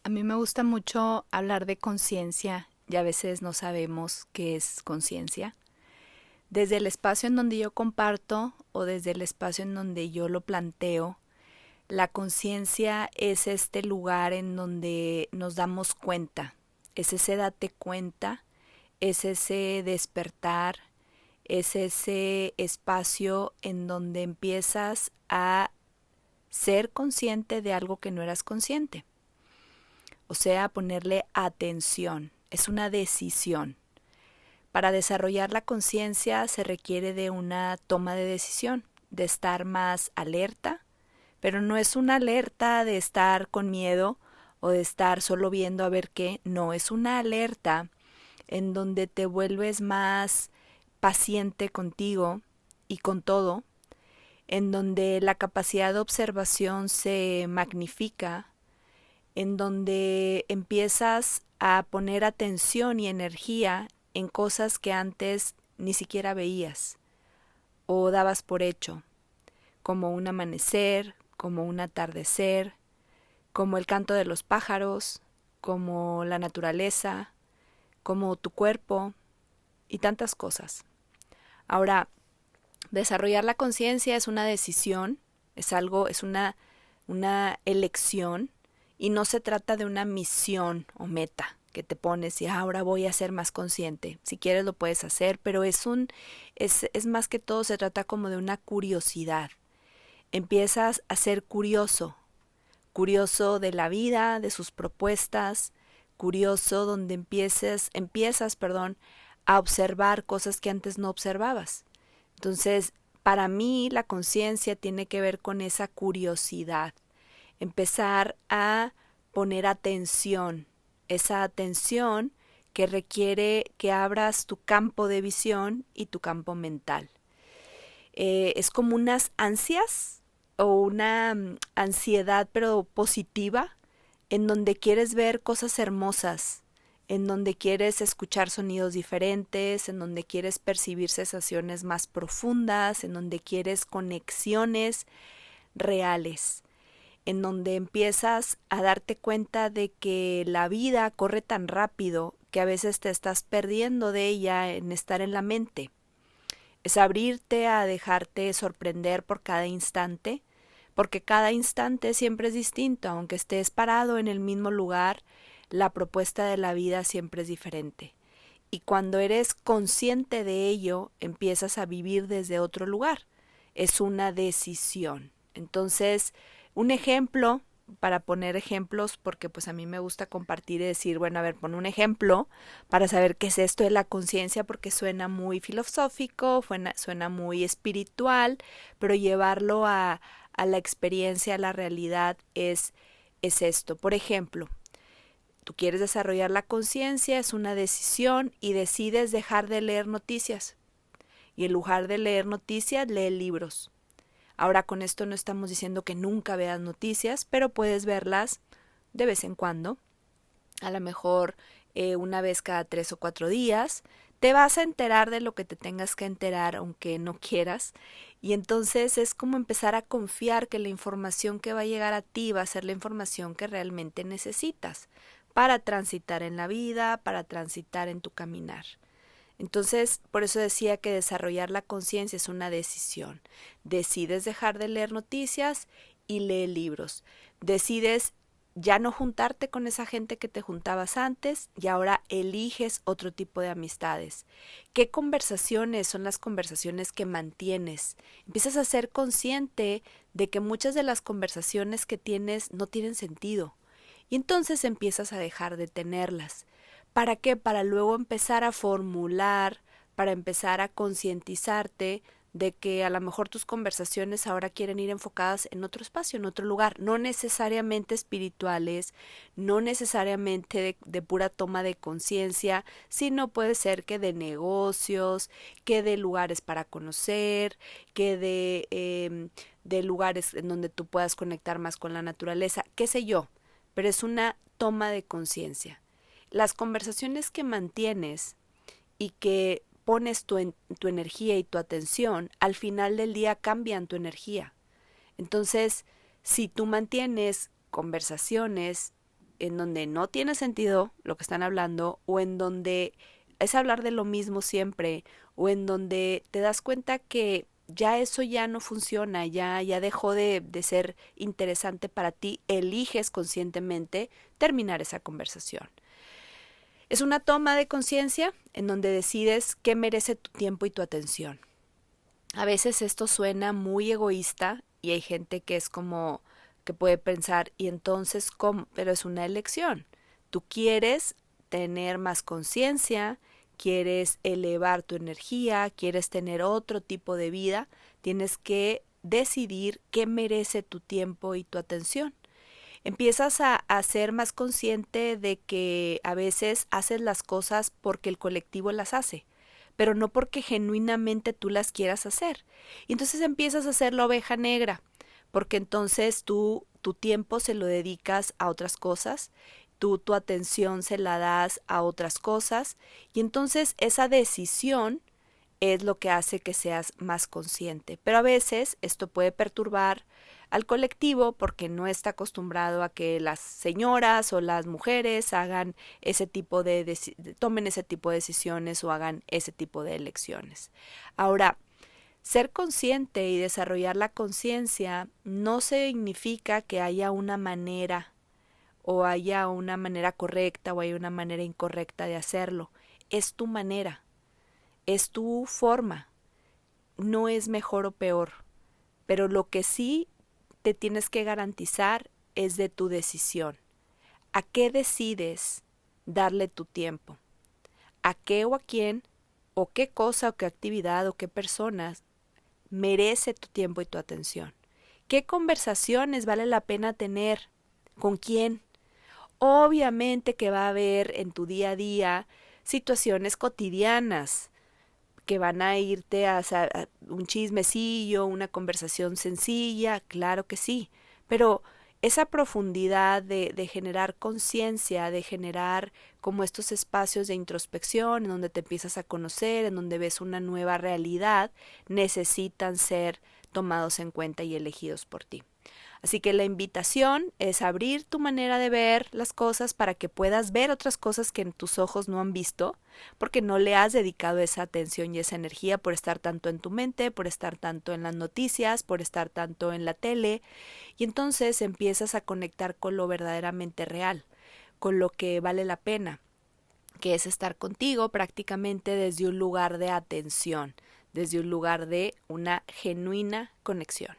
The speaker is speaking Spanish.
A mí me gusta mucho hablar de conciencia y a veces no sabemos qué es conciencia. Desde el espacio en donde yo comparto o desde el espacio en donde yo lo planteo, la conciencia es este lugar en donde nos damos cuenta, es ese date cuenta, es ese despertar, es ese espacio en donde empiezas a ser consciente de algo que no eras consciente. O sea, ponerle atención. Es una decisión. Para desarrollar la conciencia se requiere de una toma de decisión, de estar más alerta, pero no es una alerta de estar con miedo o de estar solo viendo a ver qué, no, es una alerta en donde te vuelves más paciente contigo y con todo, en donde la capacidad de observación se magnifica, en donde empiezas a poner atención y energía en cosas que antes ni siquiera veías o dabas por hecho, como un amanecer, como un atardecer, como el canto de los pájaros, como la naturaleza, como tu cuerpo y tantas cosas. Ahora, desarrollar la conciencia es una decisión, es una elección y no se trata de una misión o meta que te pones y ahora voy a ser más consciente. Si quieres lo puedes hacer, pero es más que todo se trata como de una curiosidad. Empiezas a ser curioso, curioso de la vida, de sus propuestas, curioso donde empiezas, a observar cosas que antes no observabas. Entonces, para mí la conciencia tiene que ver con esa curiosidad, empezar a poner atención, esa atención que requiere que abras tu campo de visión y tu campo mental. Es como unas ansias o una ansiedad pero positiva en donde quieres ver cosas hermosas, en donde quieres escuchar sonidos diferentes, en donde quieres percibir sensaciones más profundas, en donde quieres conexiones reales, en donde empiezas a darte cuenta de que la vida corre tan rápido que a veces te estás perdiendo de ella en estar en la mente. Es abrirte a dejarte sorprender por cada instante, porque cada instante siempre es distinto, aunque estés parado en el mismo lugar, la propuesta de la vida siempre es diferente. Y cuando eres consciente de ello, empiezas a vivir desde otro lugar. Es una decisión. Entonces, un ejemplo, para poner ejemplos, porque pues a mí me gusta compartir y decir, bueno, a ver, pon un ejemplo para saber qué es esto de la conciencia, porque suena muy filosófico, suena muy espiritual, pero llevarlo a la experiencia, a la realidad, es esto. Por ejemplo, tú quieres desarrollar la conciencia, es una decisión y decides dejar de leer noticias. Y en lugar de leer noticias, lee libros. Ahora con esto no estamos diciendo que nunca veas noticias, pero puedes verlas de vez en cuando, a lo mejor una vez cada 3 o 4 días. Te vas a enterar de lo que te tengas que enterar, aunque no quieras. Y entonces es como empezar a confiar que la información que va a llegar a ti va a ser la información que realmente necesitas para transitar en la vida, para transitar en tu caminar. Entonces, por eso decía que desarrollar la conciencia es una decisión. Decides dejar de leer noticias y lee libros. Decides ya no juntarte con esa gente que te juntabas antes y ahora eliges otro tipo de amistades. ¿Qué conversaciones son las conversaciones que mantienes? Empiezas a ser consciente de que muchas de las conversaciones que tienes no tienen sentido y entonces empiezas a dejar de tenerlas. ¿Para qué? Para luego empezar a formular, para empezar a concientizarte de que a lo mejor tus conversaciones ahora quieren ir enfocadas en otro espacio, en otro lugar, no necesariamente espirituales, no necesariamente de pura toma de conciencia, sino puede ser que de negocios, que de lugares para conocer, que de lugares en donde tú puedas conectar más con la naturaleza, qué sé yo, pero es una toma de conciencia. Las conversaciones que mantienes y que pones tu energía y tu atención, al final del día cambian tu energía. Entonces, si tú mantienes conversaciones en donde no tiene sentido lo que están hablando, o en donde es hablar de lo mismo siempre, o en donde te das cuenta que ya eso ya no funciona, ya dejó de ser interesante para ti, eliges conscientemente terminar esa conversación. Es una toma de conciencia en donde decides qué merece tu tiempo y tu atención. A veces esto suena muy egoísta y hay gente que es como que puede pensar, ¿y entonces cómo? Pero es una elección. Tú quieres tener más conciencia, quieres elevar tu energía, quieres tener otro tipo de vida, tienes que decidir qué merece tu tiempo y tu atención. Empiezas a ser más consciente de que a veces haces las cosas porque el colectivo las hace, pero no porque genuinamente tú las quieras hacer. Y entonces empiezas a ser la oveja negra, porque entonces tú tu tiempo se lo dedicas a otras cosas, tú tu atención se la das a otras cosas, y entonces esa decisión es lo que hace que seas más consciente. Pero a veces esto puede perturbar al colectivo porque no está acostumbrado a que las señoras o las mujeres hagan ese tipo tomen ese tipo de decisiones o hagan ese tipo de elecciones. Ahora, ser consciente y desarrollar la conciencia no significa que haya una manera o haya una manera correcta o haya una manera incorrecta de hacerlo. Es tu manera, es tu forma, no es mejor o peor, pero lo que sí te tienes que garantizar es de tu decisión. ¿A qué decides darle tu tiempo? ¿A qué o a quién o qué cosa o qué actividad o qué personas merece tu tiempo y tu atención? ¿Qué conversaciones vale la pena tener? ¿Con quién? Obviamente que va a haber en tu día a día situaciones cotidianas que van a irte a un chismecillo, una conversación sencilla, claro que sí, pero esa profundidad de generar conciencia, de generar como estos espacios de introspección en donde te empiezas a conocer, en donde ves una nueva realidad, necesitan ser tomados en cuenta y elegidos por ti. Así que la invitación es abrir tu manera de ver las cosas para que puedas ver otras cosas que en tus ojos no han visto, porque no le has dedicado esa atención y esa energía por estar tanto en tu mente, por estar tanto en las noticias, por estar tanto en la tele, y entonces empiezas a conectar con lo verdaderamente real, con lo que vale la pena, que es estar contigo prácticamente desde un lugar de atención, desde un lugar de una genuina conexión.